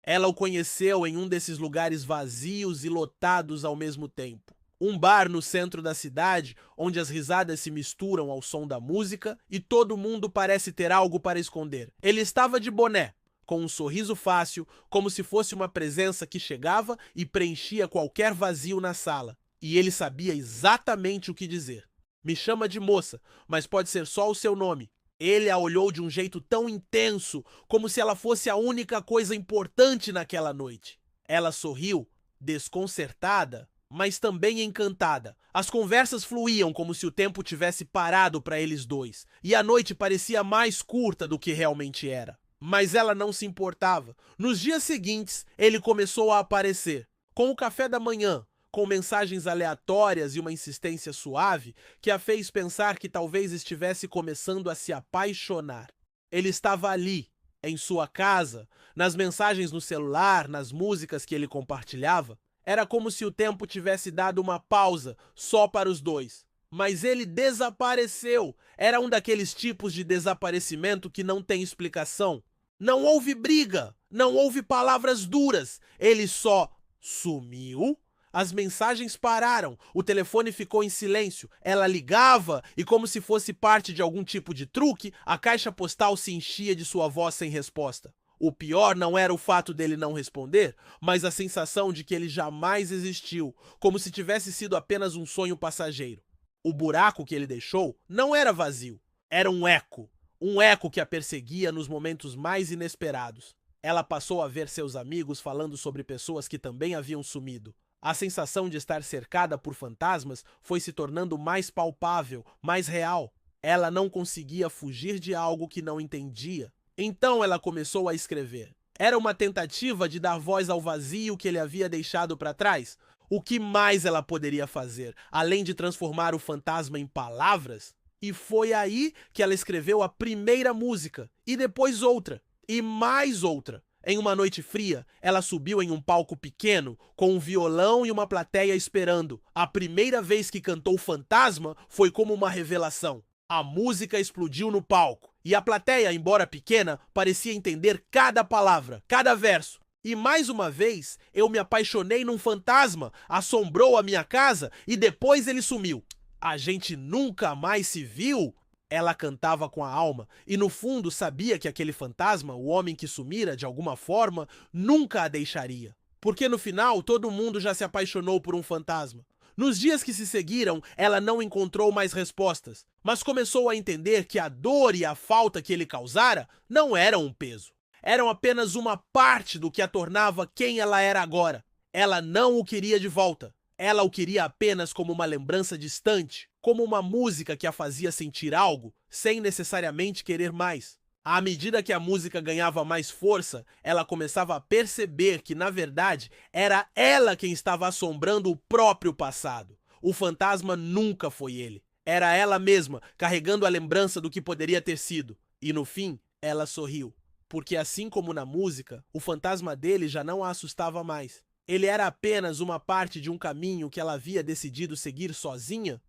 Ela o conheceu em um desses lugares vazios e lotados ao mesmo tempo. Um bar no centro da cidade, onde as risadas se misturam ao som da música e todo mundo parece ter algo para esconder. Ele estava de boné, com um sorriso fácil, como se fosse uma presença que chegava e preenchia qualquer vazio na sala. E ele sabia exatamente o que dizer. Me chama de moça, mas pode ser só o seu nome. Ele a olhou de um jeito tão intenso, como se ela fosse a única coisa importante naquela noite. Ela sorriu, desconcertada, mas também encantada. As conversas fluíam como se o tempo tivesse parado para eles dois, e a noite parecia mais curta do que realmente era. Mas ela não se importava. Nos dias seguintes, ele começou a aparecer, com o café da manhã, com mensagens aleatórias e uma insistência suave que a fez pensar que talvez estivesse começando a se apaixonar. Ele estava ali, em sua casa, nas mensagens no celular, nas músicas que ele compartilhava. Era como se o tempo tivesse dado uma pausa só para os dois. Mas ele desapareceu. Era um daqueles tipos de desaparecimento que não tem explicação. Não houve briga, não houve palavras duras. Ele só sumiu. As mensagens pararam, o telefone ficou em silêncio, ela ligava e, como se fosse parte de algum tipo de truque, a caixa postal se enchia de sua voz sem resposta. O pior não era o fato dele não responder, mas a sensação de que ele jamais existiu, como se tivesse sido apenas um sonho passageiro. O buraco que ele deixou não era vazio, era um eco que a perseguia nos momentos mais inesperados. Ela passou a ver seus amigos falando sobre pessoas que também haviam sumido. A sensação de estar cercada por fantasmas foi se tornando mais palpável, mais real. Ela não conseguia fugir de algo que não entendia. Então ela começou a escrever. Era uma tentativa de dar voz ao vazio que ele havia deixado para trás. O que mais ela poderia fazer, além de transformar o fantasma em palavras? E foi aí que ela escreveu a primeira música, e depois outra, e mais outra. Em uma noite fria, ela subiu em um palco pequeno, com um violão e uma plateia esperando. A primeira vez que cantou Fantasma foi como uma revelação. A música explodiu no palco, e a plateia, embora pequena, parecia entender cada palavra, cada verso. E mais uma vez, eu me apaixonei num fantasma, assombrou a minha casa e depois ele sumiu. A gente nunca mais se viu? Ela cantava com a alma e no fundo sabia que aquele fantasma, o homem que sumira de alguma forma, nunca a deixaria. Porque no final todo mundo já se apaixonou por um fantasma. Nos dias que se seguiram, ela não encontrou mais respostas, mas começou a entender que a dor e a falta que ele causara não eram um peso. Eram apenas uma parte do que a tornava quem ela era agora. Ela não o queria de volta. Ela o queria apenas como uma lembrança distante, como uma música que a fazia sentir algo, sem necessariamente querer mais. À medida que a música ganhava mais força, ela começava a perceber que, na verdade, era ela quem estava assombrando o próprio passado. O fantasma nunca foi ele. Era ela mesma, carregando a lembrança do que poderia ter sido. E no fim, ela sorriu. Porque assim como na música, o fantasma dele já não a assustava mais. Ele era apenas uma parte de um caminho que ela havia decidido seguir sozinha.